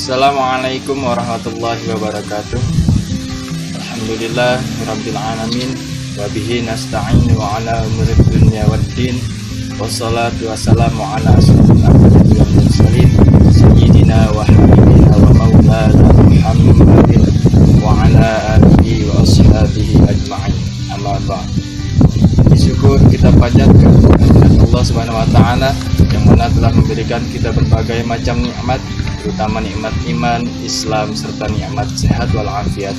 Assalamualaikum warahmatullahi wabarakatuh. Alhamdulillah rabbil alamin wa bihi nasta'inu ala umuri dunya waddin. Wassalatu wassalamu ala asyrofil anbiya'i wal mursalin sayyidina wa habibina wa maulana Muhammadin wa ala alihi wa ashabihi ajma'in. Amma ba'd. Syukur kita panjatkan kepada Allah Subhanahu wa taala yang mana telah memberikan kita berbagai macam nikmat, terutama nikmat iman, Islam, serta nikmat sehat walafiat.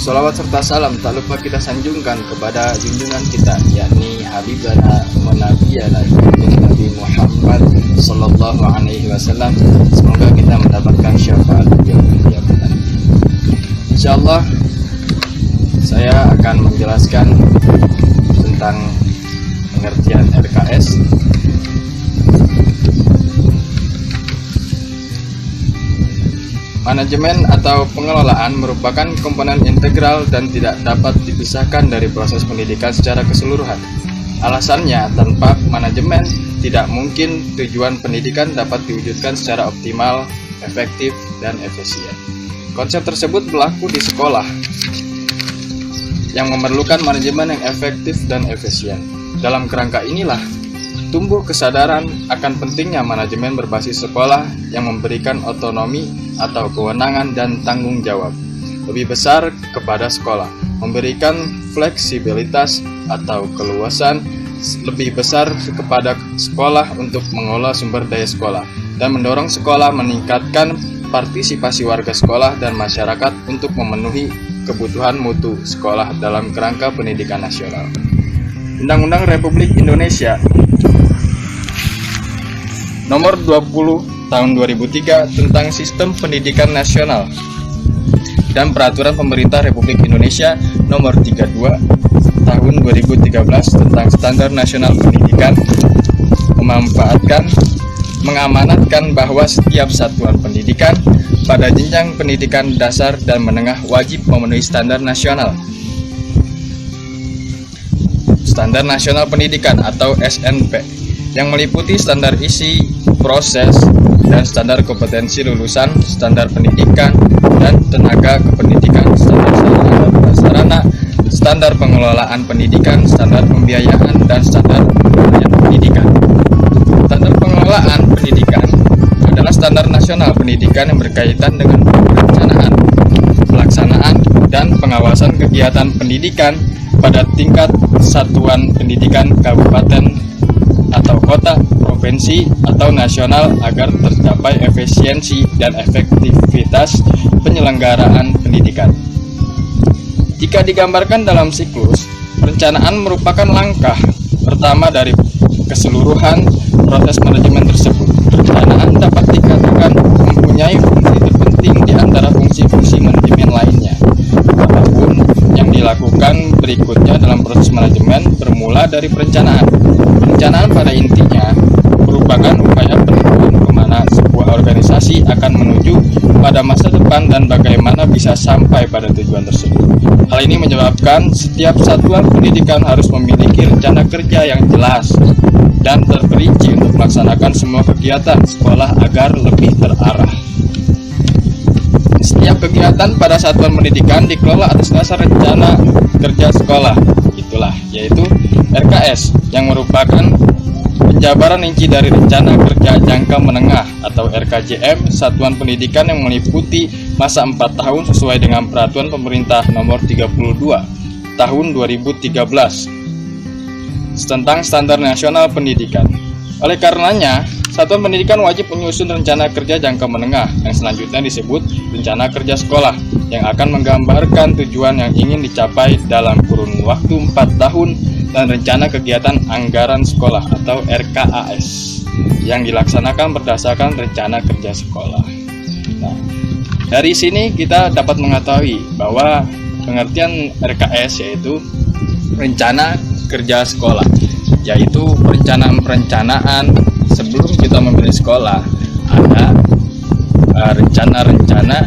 Sholawat serta salam tak lupa kita sanjungkan kepada junjungan kita, yakni Habibana wa Nabiyana Nabi Muhammad sallallahu alaihi wasallam. Semoga kita mendapatkan syafaat beliau. Insyaallah saya akan menjelaskan tentang pengertian RKS. Manajemen atau pengelolaan merupakan komponen integral dan tidak dapat dipisahkan dari proses pendidikan secara keseluruhan. Alasannya, tanpa manajemen tidak mungkin tujuan pendidikan dapat diwujudkan secara optimal, efektif, dan efisien. Konsep tersebut berlaku di sekolah yang memerlukan manajemen yang efektif dan efisien. Dalam kerangka inilah tumbuh kesadaran akan pentingnya manajemen berbasis sekolah yang memberikan otonomi atau kewenangan dan tanggung jawab lebih besar kepada sekolah, memberikan fleksibilitas atau keluasan lebih besar kepada sekolah untuk mengolah sumber daya sekolah, dan mendorong sekolah meningkatkan partisipasi warga sekolah dan masyarakat untuk memenuhi kebutuhan mutu sekolah dalam kerangka pendidikan nasional. Undang-Undang Republik Indonesia Nomor 20 Tahun 2003 tentang Sistem Pendidikan Nasional dan Peraturan Pemerintah Republik Indonesia Nomor 32 Tahun 2013 tentang Standar Nasional Pendidikan mengamanatkan bahwa setiap satuan pendidikan pada jenjang pendidikan dasar dan menengah wajib memenuhi standar nasional. Standar Nasional Pendidikan atau SNP yang meliputi standar isi, proses, dan standar kompetensi lulusan, standar pendidikan dan tenaga kependidikan, standar sarana dan prasarana, standar pengelolaan pendidikan, standar pembiayaan, dan standar pemberian pendidikan. Standar pengelolaan pendidikan adalah standar nasional pendidikan yang berkaitan dengan perencanaan, pelaksanaan, dan pengawasan kegiatan pendidikan pada tingkat satuan pendidikan kabupaten atau kota, provinsi, atau nasional agar tercapai efisiensi dan efektivitas penyelenggaraan pendidikan. Jika digambarkan dalam siklus, perencanaan merupakan langkah pertama dari keseluruhan proses manajemen tersebut. Perencanaan dapat dikatakan mempunyai fungsi terpenting di antara fungsi-fungsi manajemen lainnya. Apapun yang dilakukan berikutnya dalam proses manajemen bermula dari perencanaan. Perencanaan pada intinya merupakan upaya penentuan kemana sebuah organisasi akan menuju pada masa depan dan bagaimana bisa sampai pada tujuan tersebut. Hal ini menyebabkan setiap satuan pendidikan harus memiliki rencana kerja yang jelas dan terperinci untuk melaksanakan semua kegiatan sekolah agar lebih terarah. Setiap kegiatan pada satuan pendidikan dikelola atas dasar rencana kerja sekolah, yaitu RKS, yang merupakan penjabaran rinci dari rencana kerja jangka menengah atau RKJM satuan pendidikan yang meliputi masa 4 tahun sesuai dengan Peraturan Pemerintah Nomor 32 Tahun 2013 tentang Standar Nasional Pendidikan. Oleh karenanya, satuan pendidikan wajib menyusun rencana kerja jangka menengah yang selanjutnya disebut rencana kerja sekolah yang akan menggambarkan tujuan yang ingin dicapai dalam kurun waktu 4 tahun dan rencana kegiatan anggaran sekolah atau RKAS yang dilaksanakan berdasarkan rencana kerja sekolah. Nah, dari sini kita dapat mengetahui bahwa pengertian RKS yaitu rencana kerja sekolah, yaitu perencanaan sebelum kita memilih sekolah. Ada rencana-rencana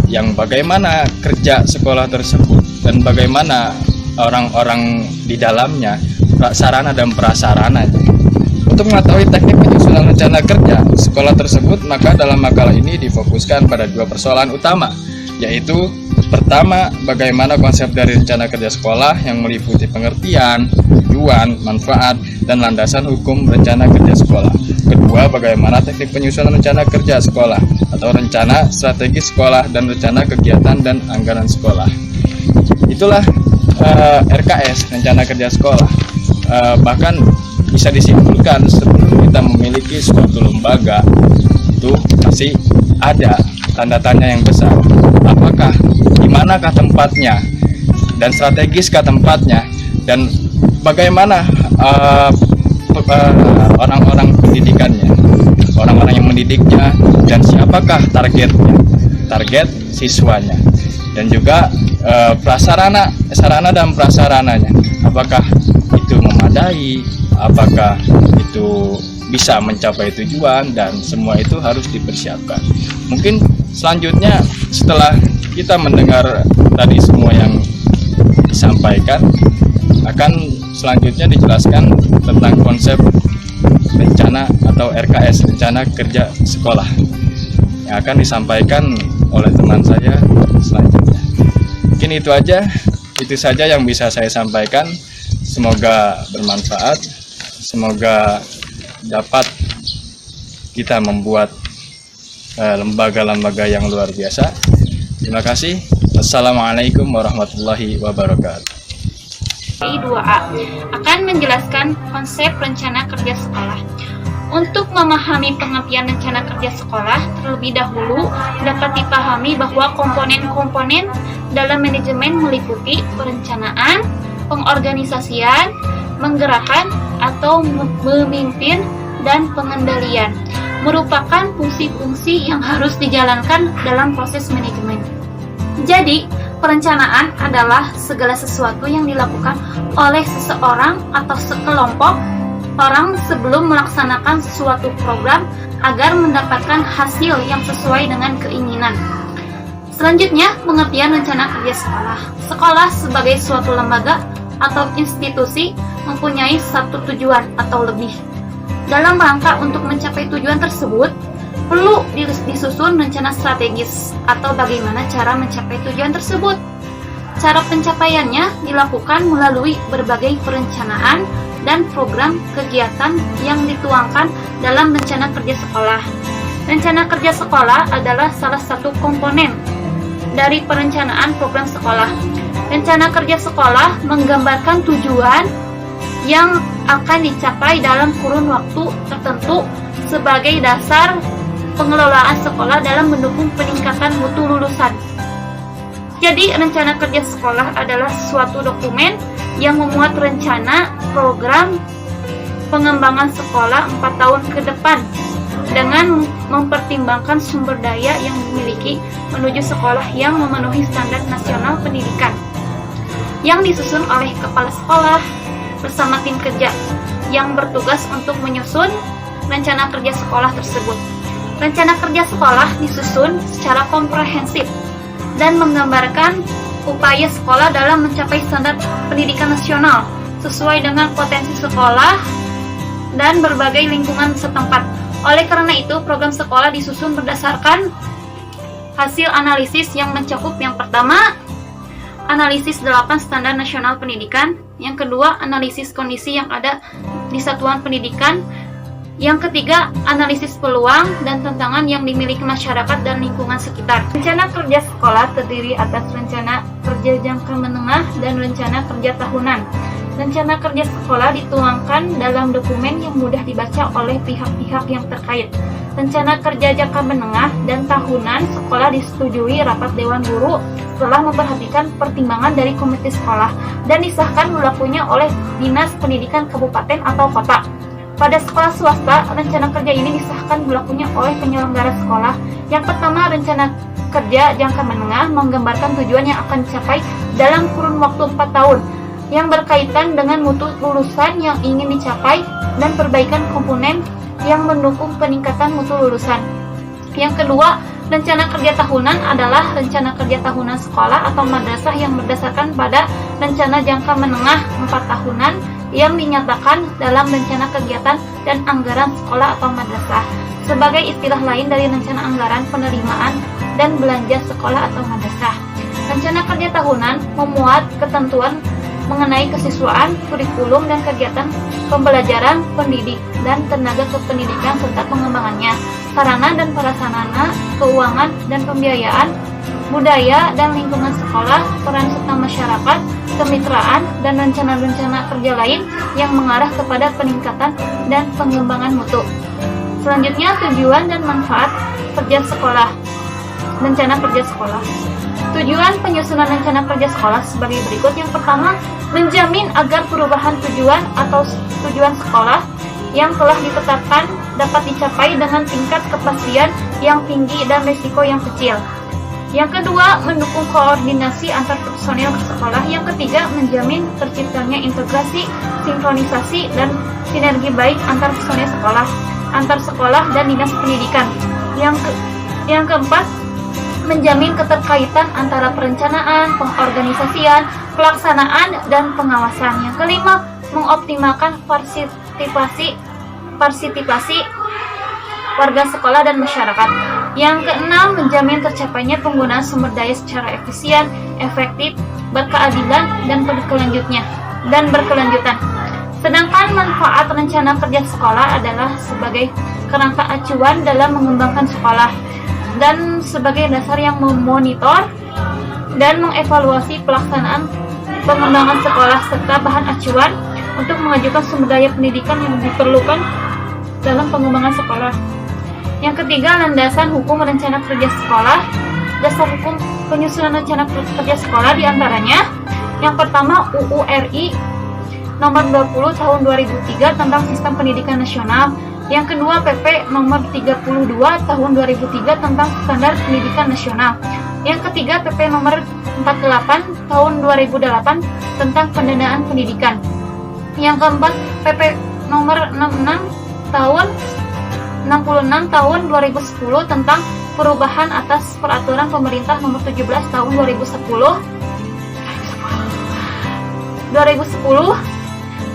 yang bagaimana kerja sekolah tersebut dan bagaimana orang-orang di dalamnya, sarana dan prasarana. Untuk mengetahui teknik penyusunan rencana kerja sekolah tersebut, maka dalam makalah ini difokuskan pada 2 persoalan utama, yaitu pertama, bagaimana konsep dari rencana kerja sekolah yang meliputi pengertian, tujuan, manfaat, dan landasan hukum rencana kerja sekolah. Kedua, bagaimana teknik penyusunan rencana kerja sekolah atau rencana strategi sekolah dan rencana kegiatan dan anggaran sekolah. Itulah RKS, rencana kerja sekolah. Bahkan bisa disimpulkan sebelum kita memiliki suatu lembaga itu masih ada tanda tanya yang besar. Apakah, dimanakah tempatnya, dan strategiskah tempatnya, dan bagaimana orang-orang pendidikannya, orang-orang yang mendidiknya, dan siapakah target siswanya, dan juga sarana dan prasarananya, apakah itu memadai, apakah itu bisa mencapai tujuan, dan semua itu harus dipersiapkan. Mungkin selanjutnya setelah kita mendengar tadi semua yang disampaikan, akan selanjutnya dijelaskan tentang konsep rencana atau RKS, rencana kerja sekolah, yang akan disampaikan oleh teman saya selanjutnya. Mungkin itu saja yang bisa saya sampaikan. Semoga bermanfaat, semoga dapat kita membuat lembaga-lembaga yang luar biasa. Terima kasih. Assalamualaikum warahmatullahi wabarakatuh. 2A akan menjelaskan konsep rencana kerja sekolah. Untuk memahami pengertian rencana kerja sekolah, terlebih dahulu dapat dipahami bahwa komponen-komponen dalam manajemen meliputi perencanaan, pengorganisasian, menggerakkan atau memimpin, dan pengendalian, merupakan fungsi-fungsi yang harus dijalankan dalam proses manajemen. Jadi, perencanaan adalah segala sesuatu yang dilakukan oleh seseorang atau sekelompok orang sebelum melaksanakan suatu program agar mendapatkan hasil yang sesuai dengan keinginan. Selanjutnya, pengertian rencana kerja sekolah. Sekolah sebagai suatu lembaga atau institusi mempunyai satu tujuan atau lebih. Dalam rangka untuk mencapai tujuan tersebut, perlu disusun rencana strategis atau bagaimana cara mencapai tujuan tersebut. Cara pencapaiannya dilakukan melalui berbagai perencanaan dan program kegiatan yang dituangkan dalam rencana kerja sekolah. Rencana kerja sekolah adalah salah satu komponen dari perencanaan program sekolah. Rencana kerja sekolah menggambarkan tujuan yang akan dicapai dalam kurun waktu tertentu sebagai dasar pengelolaan sekolah dalam mendukung peningkatan mutu lulusan. Jadi, rencana kerja sekolah adalah suatu dokumen yang memuat rencana program pengembangan sekolah 4 tahun ke depan dengan mempertimbangkan sumber daya yang dimiliki menuju sekolah yang memenuhi standar nasional pendidikan yang disusun oleh kepala sekolah bersama tim kerja yang bertugas untuk menyusun rencana kerja sekolah tersebut. Rencana kerja sekolah disusun secara komprehensif dan menggambarkan upaya sekolah dalam mencapai standar pendidikan nasional sesuai dengan potensi sekolah dan berbagai lingkungan setempat. Oleh karena itu, program sekolah disusun berdasarkan hasil analisis yang mencakup yang pertama, analisis 8 standar nasional pendidikan, yang kedua, analisis kondisi yang ada di satuan pendidikan, yang ketiga, analisis peluang dan tantangan yang dimiliki masyarakat dan lingkungan sekitar. Rencana kerja sekolah terdiri atas rencana kerja jangka menengah dan rencana kerja tahunan. Rencana kerja sekolah dituangkan dalam dokumen yang mudah dibaca oleh pihak-pihak yang terkait. Rencana kerja jangka menengah dan tahunan sekolah disetujui rapat Dewan Guru setelah memperhatikan pertimbangan dari komite sekolah dan disahkan berlakunya oleh Dinas Pendidikan Kabupaten atau Kota. Pada sekolah swasta, rencana kerja ini disahkan berlakunya oleh penyelenggara sekolah. Yang pertama, rencana kerja jangka menengah menggambarkan tujuan yang akan dicapai dalam kurun waktu 4 tahun yang berkaitan dengan mutu lulusan yang ingin dicapai dan perbaikan komponen yang mendukung peningkatan mutu lulusan. Yang kedua, rencana kerja tahunan adalah rencana kerja tahunan sekolah atau madrasah yang berdasarkan pada rencana jangka menengah 4 tahunan yang dinyatakan dalam rencana kegiatan dan anggaran sekolah atau madrasah. Sebagai istilah lain dari rencana anggaran penerimaan dan belanja sekolah atau madrasah. Rencana kerja tahunan memuat ketentuan mengenai kesiswaan, kurikulum, dan kegiatan pembelajaran, pendidik, dan tenaga kependidikan serta pengembangannya, sarana dan prasarana, keuangan dan pembiayaan, budaya dan lingkungan sekolah, peran serta masyarakat, kemitraan, dan rencana-rencana kerja lain yang mengarah kepada peningkatan dan pengembangan mutu. Selanjutnya, tujuan dan manfaat kerja sekolah. Rencana kerja sekolah. Tujuan penyusunan rencana kerja sekolah sebagai berikut. Yang pertama, menjamin agar perubahan tujuan atau tujuan sekolah yang telah ditetapkan dapat dicapai dengan tingkat kepastian yang tinggi dan risiko yang kecil. Yang kedua, mendukung koordinasi antar personil sekolah. Yang ketiga, menjamin terciptanya integrasi, sinkronisasi, dan sinergi baik antar personil sekolah, antar sekolah, dan dinas pendidikan. Yang keempat, menjamin keterkaitan antara perencanaan, pengorganisasian, pelaksanaan, dan pengawasan. Yang kelima, mengoptimalkan partisipasi warga sekolah dan masyarakat. Yang keenam, menjamin tercapainya penggunaan sumber daya secara efisien, efektif, berkeadilan, dan berkelanjutan. Sedangkan manfaat rencana kerja sekolah adalah sebagai kerangka acuan dalam mengembangkan sekolah dan sebagai dasar yang memonitor dan mengevaluasi pelaksanaan pengembangan sekolah serta bahan acuan untuk mengajukan sumber daya pendidikan yang diperlukan dalam pengembangan sekolah. Yang ketiga, landasan hukum rencana kerja sekolah. Dasar hukum penyusunan rencana kerja sekolah diantaranya: yang pertama, UU RI nomor 20 tahun 2003 tentang Sistem Pendidikan Nasional. Yang kedua, PP nomor 32 tahun 2003 tentang Standar Pendidikan Nasional. Yang ketiga, PP nomor 48 tahun 2008 tentang Pendanaan Pendidikan. Yang keempat, PP nomor 66 tahun 2010 tentang perubahan atas peraturan pemerintah nomor 17 tahun 2010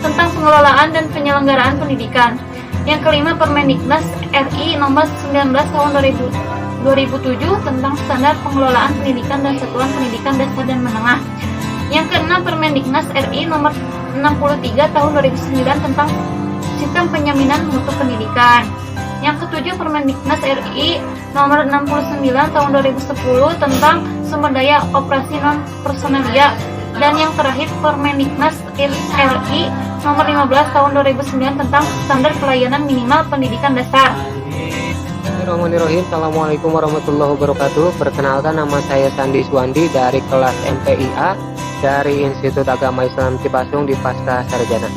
tentang pengelolaan dan penyelenggaraan pendidikan. Yang kelima, Permendiknas RI nomor 19 tahun 2007 tentang standar pengelolaan pendidikan dan satuan pendidikan dasar dan menengah. Yang keenam, Permendiknas RI nomor 63 tahun 2009 tentang sistem penjaminan mutu pendidikan. Yang ketujuh, Permendiknas RI nomor 69 tahun 2010 tentang sumber daya operasi non personalia. Dan yang terakhir, Permendiknas RI nomor 15 tahun 2009 tentang standar pelayanan minimal pendidikan dasar. Bismillahirrahmanirrahim. Assalamualaikum warahmatullahi wabarakatuh. Perkenalkan, nama saya Sandi Suwandi dari kelas MPIA dari Institut Agama Islam Cipasung di Pasca Sarjana.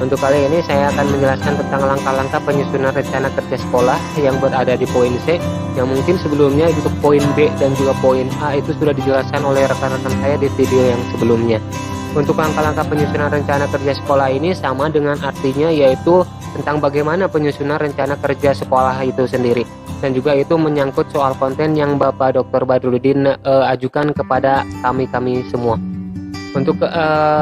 Untuk kali ini saya akan menjelaskan tentang langkah-langkah penyusunan rencana kerja sekolah yang berada di poin C, yang mungkin sebelumnya untuk poin B dan juga poin A itu sudah dijelaskan oleh rekan-rekan saya di video yang sebelumnya. Untuk langkah-langkah penyusunan rencana kerja sekolah ini sama dengan artinya, yaitu tentang bagaimana penyusunan rencana kerja sekolah itu sendiri. Dan juga itu menyangkut soal konten yang Bapak Dr. Badrudin ajukan kepada kami semua. Untuk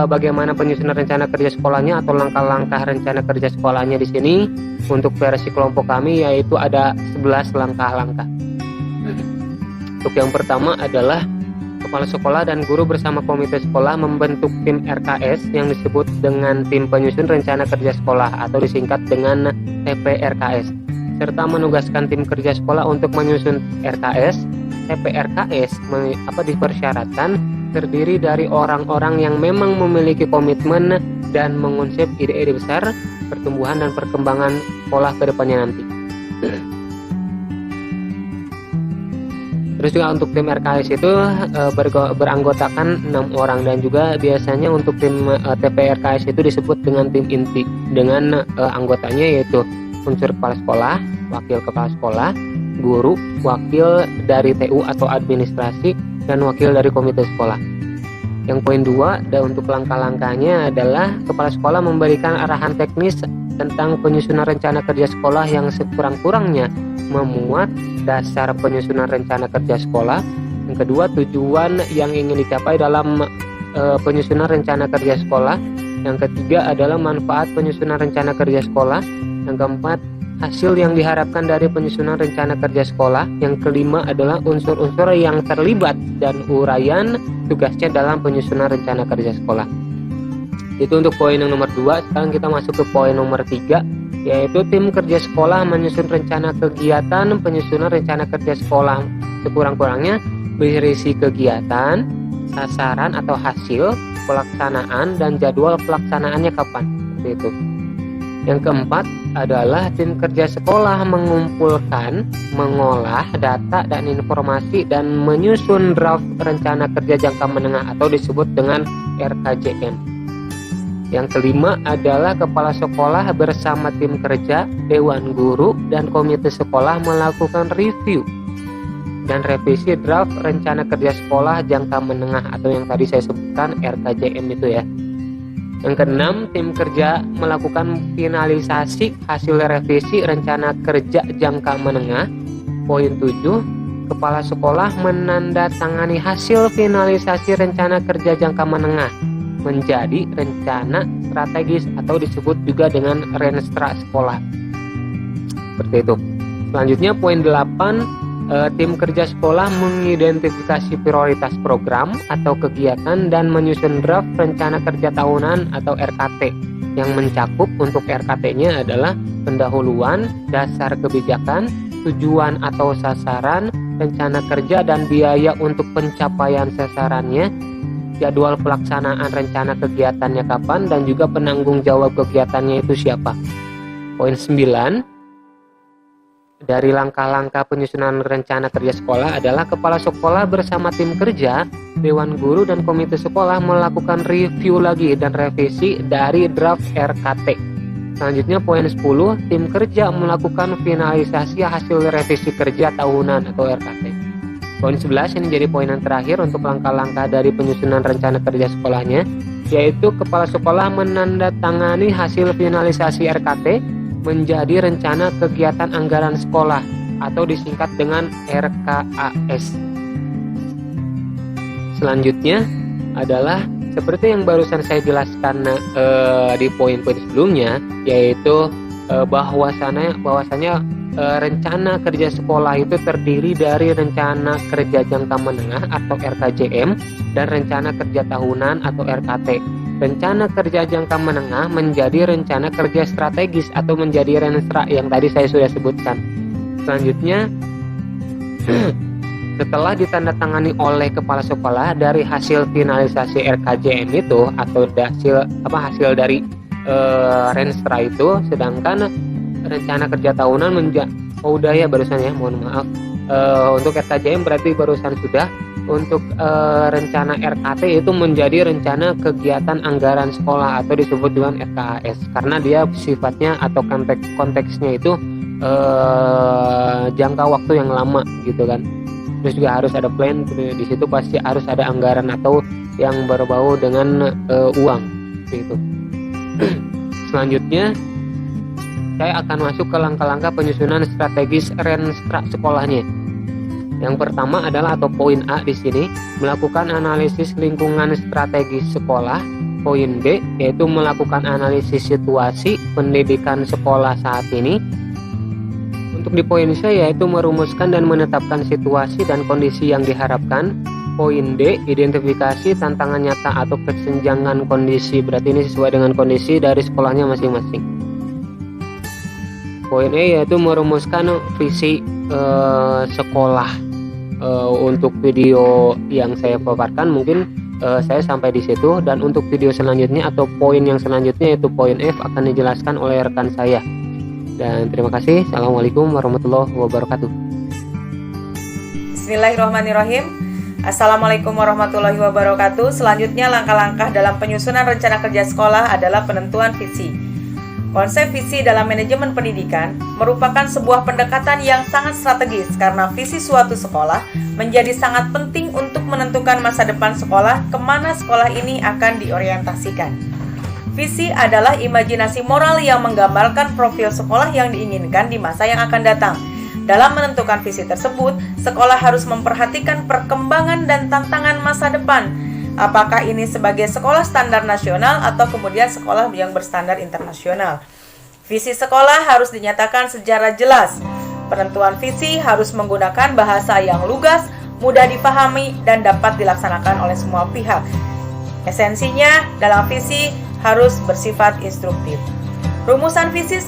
bagaimana penyusunan rencana kerja sekolahnya atau langkah-langkah rencana kerja sekolahnya di sini, untuk versi kelompok kami yaitu ada 11 langkah-langkah. Untuk yang pertama adalah kepala sekolah dan guru bersama komite sekolah membentuk tim RKS yang disebut dengan tim penyusun rencana kerja sekolah atau disingkat dengan TPRKS, serta menugaskan tim kerja sekolah untuk menyusun RKS. TPRKS dipersyaratkan terdiri dari orang-orang yang memang memiliki komitmen dan mengonsep ide-ide besar pertumbuhan dan perkembangan sekolah ke depannya nanti. Terus juga untuk tim RKS itu beranggotakan 6 orang, dan juga biasanya untuk tim TPRKS itu disebut dengan tim inti dengan anggotanya yaitu unsur kepala sekolah, wakil kepala sekolah, guru, wakil dari TU atau administrasi, dan wakil dari komite sekolah. Yang poin 2 dan untuk langkah-langkahnya adalah kepala sekolah memberikan arahan teknis tentang penyusunan rencana kerja sekolah yang sekurang-kurangnya memuat dasar penyusunan rencana kerja sekolah. Yang kedua, tujuan yang ingin dicapai dalam penyusunan rencana kerja sekolah. Yang ketiga adalah manfaat penyusunan rencana kerja sekolah. Yang keempat, hasil yang diharapkan dari penyusunan rencana kerja sekolah. Yang kelima adalah unsur-unsur yang terlibat dan uraian tugasnya dalam penyusunan rencana kerja sekolah. Itu untuk poin yang nomor 2. Sekarang kita masuk ke poin nomor 3, yaitu tim kerja sekolah menyusun rencana kegiatan. Penyusunan rencana kerja sekolah sekurang-kurangnya berisi kegiatan, sasaran atau hasil, pelaksanaan, dan jadwal pelaksanaannya kapan. Seperti itu. Yang keempat adalah tim kerja sekolah mengumpulkan, mengolah data dan informasi dan menyusun draft rencana kerja jangka menengah atau disebut dengan RKJM. Yang kelima adalah kepala sekolah bersama tim kerja, dewan guru, dan komite sekolah melakukan review dan revisi draft rencana kerja sekolah jangka menengah atau yang tadi saya sebutkan RKJM itu ya. Yang keenam, tim kerja melakukan finalisasi hasil revisi rencana kerja jangka menengah. Poin 7, kepala sekolah menandatangani hasil finalisasi rencana kerja jangka menengah menjadi rencana strategis atau disebut juga dengan renstra sekolah. Seperti itu. Selanjutnya poin 8, tim kerja sekolah mengidentifikasi prioritas program atau kegiatan dan menyusun draft rencana kerja tahunan atau RKT yang mencakup untuk RKT-nya adalah pendahuluan, dasar kebijakan, tujuan atau sasaran, rencana kerja dan biaya untuk pencapaian sasarannya, jadwal pelaksanaan rencana kegiatannya kapan, dan juga penanggung jawab kegiatannya itu siapa. Poin 9, dari langkah-langkah penyusunan rencana kerja sekolah adalah kepala sekolah bersama tim kerja, dewan guru, dan komite sekolah melakukan review lagi dan revisi dari draft RKT. Selanjutnya poin 10, tim kerja melakukan finalisasi hasil revisi kerja tahunan atau RKT. Poin 11 ini jadi poin yang terakhir untuk langkah-langkah dari penyusunan rencana kerja sekolahnya, yaitu kepala sekolah menandatangani hasil finalisasi RKT menjadi rencana kegiatan anggaran sekolah atau disingkat dengan RKAS. Selanjutnya adalah seperti yang barusan saya jelaskan di poin-poin sebelumnya, yaitu bahwasanya rencana kerja sekolah itu terdiri dari rencana kerja jangka menengah atau RKJM dan rencana kerja tahunan atau RKT. Rencana kerja jangka menengah menjadi rencana kerja strategis atau menjadi renstra yang tadi saya sudah sebutkan. Selanjutnya, setelah ditandatangani oleh kepala sekolah dari hasil finalisasi RKJM itu atau hasil dari renstra itu, sedangkan rencana kerja tahunan untuk RKJM berarti barusan sudah. Untuk rencana RKT itu menjadi rencana kegiatan anggaran sekolah atau disebut dengan RKAS karena dia sifatnya atau konteksnya itu jangka waktu yang lama gitu kan. Terus juga harus ada plan, di situ pasti harus ada anggaran atau yang berbau dengan uang gitu. Selanjutnya saya akan masuk ke langkah-langkah penyusunan strategis renstra sekolahnya. Yang pertama adalah atau poin A di sini, melakukan analisis lingkungan strategis sekolah. Poin B yaitu melakukan analisis situasi pendidikan sekolah saat ini. Untuk di poin C yaitu merumuskan dan menetapkan situasi dan kondisi yang diharapkan. Poin D, identifikasi tantangan nyata atau kesenjangan kondisi, berarti ini sesuai dengan kondisi dari sekolahnya masing-masing. Poin E yaitu merumuskan visi sekolah. Untuk video yang saya paparkan mungkin saya sampai di situ, dan untuk video selanjutnya atau poin yang selanjutnya yaitu poin F akan dijelaskan oleh rekan saya. Dan terima kasih. Assalamualaikum warahmatullahi wabarakatuh. Bismillahirrahmanirrahim. Assalamualaikum warahmatullahi wabarakatuh. Selanjutnya langkah-langkah dalam penyusunan rencana kerja sekolah adalah penentuan visi. Konsep visi dalam manajemen pendidikan merupakan sebuah pendekatan yang sangat strategis karena visi suatu sekolah menjadi sangat penting untuk menentukan masa depan sekolah, kemana sekolah ini akan diorientasikan. Visi adalah imajinasi moral yang menggambarkan profil sekolah yang diinginkan di masa yang akan datang. Dalam menentukan visi tersebut, sekolah harus memperhatikan perkembangan dan tantangan masa depan. Apakah ini sebagai sekolah standar nasional atau kemudian sekolah yang berstandar internasional. Visi sekolah harus dinyatakan secara jelas. Penentuan visi harus menggunakan bahasa yang lugas, mudah dipahami, dan dapat dilaksanakan oleh semua pihak. Esensinya dalam visi harus bersifat instruktif. Rumusan visi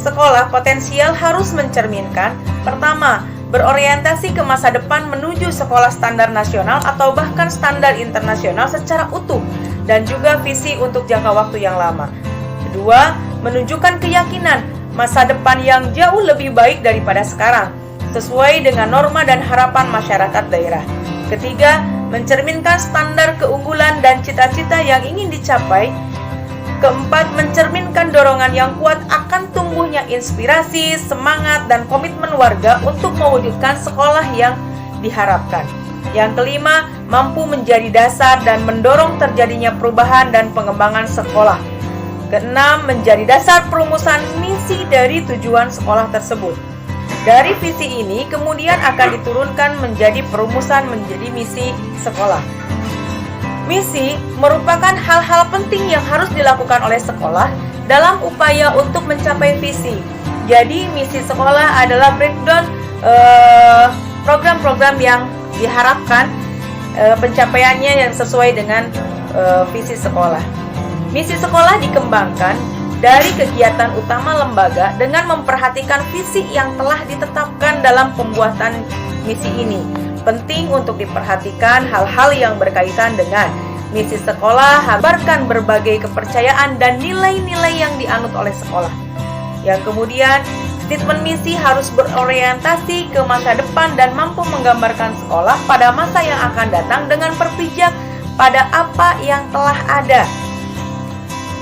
sekolah potensial harus mencerminkan: pertama, berorientasi ke masa depan menuju sekolah standar nasional atau bahkan standar internasional secara utuh, dan juga visi untuk jangka waktu yang lama. Kedua, menunjukkan keyakinan masa depan yang jauh lebih baik daripada sekarang, sesuai dengan norma dan harapan masyarakat daerah. Ketiga, mencerminkan standar keunggulan dan cita-cita yang ingin dicapai. Keempat, mencerminkan dorongan yang kuat akan tumbuhnya inspirasi, semangat, dan komitmen warga untuk mewujudkan sekolah yang diharapkan. Yang kelima, mampu menjadi dasar dan mendorong terjadinya perubahan dan pengembangan sekolah. Keenam, menjadi dasar perumusan misi dari tujuan sekolah tersebut. Dari visi ini kemudian akan diturunkan menjadi perumusan menjadi misi sekolah. Misi merupakan hal-hal penting yang harus dilakukan oleh sekolah dalam upaya untuk mencapai visi. Jadi misi sekolah adalah breakdown program-program yang diharapkan pencapaiannya yang sesuai dengan visi sekolah. Misi sekolah dikembangkan dari kegiatan utama lembaga dengan memperhatikan visi yang telah ditetapkan dalam pembuatan misi ini. Penting untuk diperhatikan hal-hal yang berkaitan dengan misi sekolah, habarkan berbagai kepercayaan dan nilai-nilai yang dianut oleh sekolah. Yang kemudian, statement misi harus berorientasi ke masa depan dan mampu menggambarkan sekolah pada masa yang akan datang dengan berpijak pada apa yang telah ada.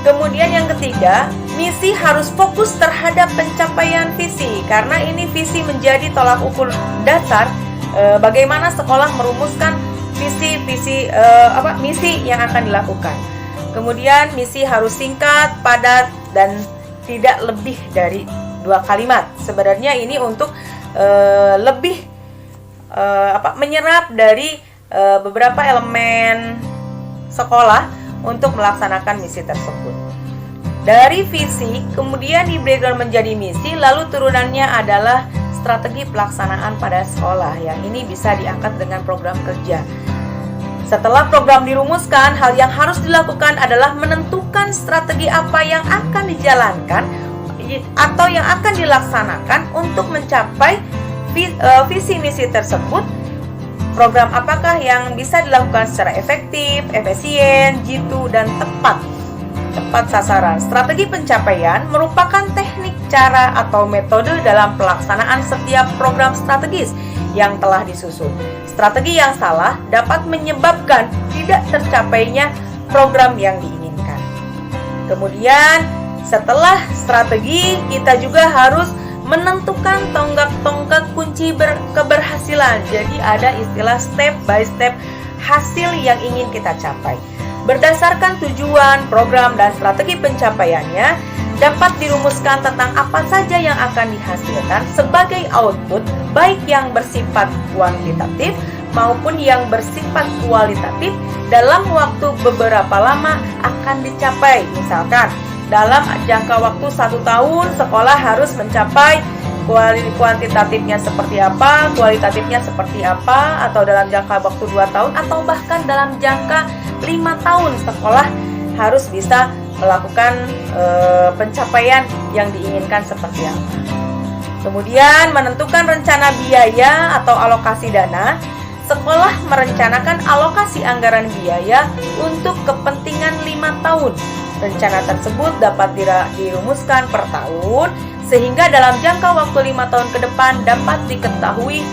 Kemudian yang ketiga, misi harus fokus terhadap pencapaian visi, karena ini visi menjadi tolak ukur dasar bagaimana sekolah merumuskan misi yang akan dilakukan. Kemudian misi harus singkat, padat, dan tidak lebih dari 2 kalimat. Sebenarnya ini untuk lebih menyerap dari beberapa elemen sekolah untuk melaksanakan misi tersebut. Dari visi kemudian di breakdown menjadi misi, lalu turunannya adalah strategi pelaksanaan pada sekolah, yang ini bisa diangkat dengan program kerja. Setelah program dirumuskan, hal yang harus dilakukan adalah menentukan strategi apa yang akan dijalankan atau yang akan dilaksanakan untuk mencapai visi misi tersebut. Program apakah yang bisa dilakukan secara efektif, efisien, jitu, dan tepat sasaran. Strategi pencapaian merupakan teknik, cara, atau metode dalam pelaksanaan setiap program strategis yang telah disusun. Strategi yang salah dapat menyebabkan tidak tercapainya program yang diinginkan. Kemudian, setelah strategi, kita juga harus menentukan tonggak-tonggak kunci keberhasilan. Jadi ada istilah step by step hasil yang ingin kita capai. Berdasarkan tujuan, program, dan strategi pencapaiannya, dapat dirumuskan tentang apa saja yang akan dihasilkan sebagai output, baik yang bersifat kuantitatif maupun yang bersifat kualitatif dalam waktu beberapa lama akan dicapai. Misalkan, dalam jangka waktu 1 tahun, sekolah harus mencapai kuantitatifnya seperti apa, kualitatifnya seperti apa, atau dalam jangka waktu 2 tahun, atau bahkan dalam jangka 5 tahun sekolah harus bisa melakukan pencapaian yang diinginkan seperti apa. Kemudian menentukan rencana biaya atau alokasi dana. Sekolah merencanakan alokasi anggaran biaya untuk kepentingan 5 tahun. Rencana tersebut dapat dirumuskan per tahun, sehingga dalam jangka waktu 5 tahun ke depan dapat diketahui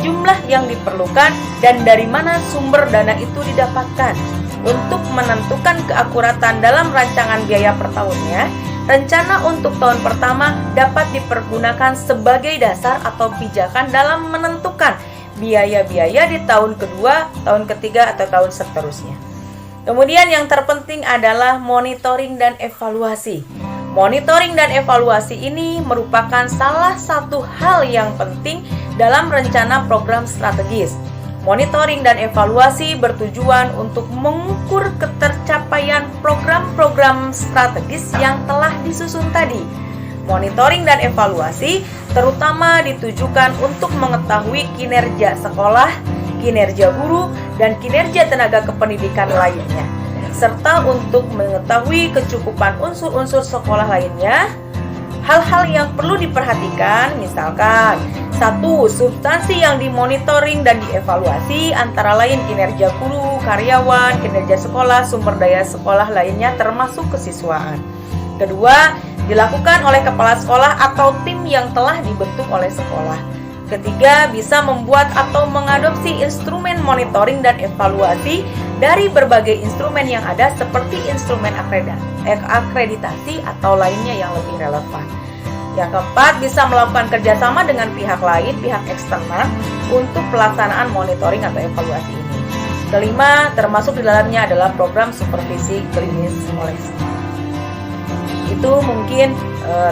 jumlah yang diperlukan dan dari mana sumber dana itu didapatkan. Untuk menentukan keakuratan dalam rancangan biaya per tahunnya, rencana untuk tahun pertama dapat dipergunakan sebagai dasar atau pijakan dalam menentukan biaya-biaya di tahun kedua, tahun ketiga, atau tahun seterusnya. Kemudian yang terpenting adalah monitoring dan evaluasi. Monitoring dan evaluasi ini merupakan salah satu hal yang penting dalam rencana program strategis. Monitoring dan evaluasi bertujuan untuk mengukur ketercapaian program-program strategis yang telah disusun tadi. Monitoring dan evaluasi terutama ditujukan untuk mengetahui kinerja sekolah, kinerja guru, dan kinerja tenaga kependidikan lainnya, serta untuk mengetahui kecukupan unsur-unsur sekolah lainnya. Hal-hal yang perlu diperhatikan misalkan 1. Substansi yang dimonitoring dan dievaluasi antara lain kinerja guru, karyawan, kinerja sekolah, sumber daya sekolah lainnya termasuk kesiswaan. 2. Dilakukan oleh kepala sekolah atau tim yang telah dibentuk oleh sekolah. 3. Bisa membuat atau mengadopsi instrumen monitoring dan evaluasi dari berbagai instrumen yang ada seperti instrumen akreditasi atau lainnya yang lebih relevan. Yang keempat, bisa melakukan kerjasama dengan pihak lain, pihak eksternal untuk pelaksanaan monitoring atau evaluasi ini. 5. Termasuk di dalamnya adalah program supervisi klinis oleh sekolah. Itu mungkin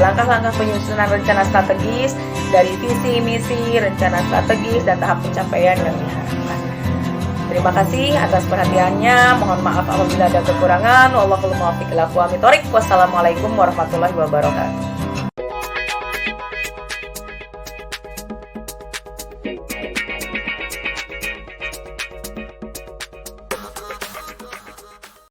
langkah-langkah penyusunan rencana strategis dari visi, misi, rencana strategis, dan tahap pencapaian yang diharapkan. Terima kasih atas perhatiannya. Mohon maaf apabila ada kekurangan. Wallahul muwaffiq ila aqwamit thoriq. Wassalamualaikum warahmatullahi wabarakatuh.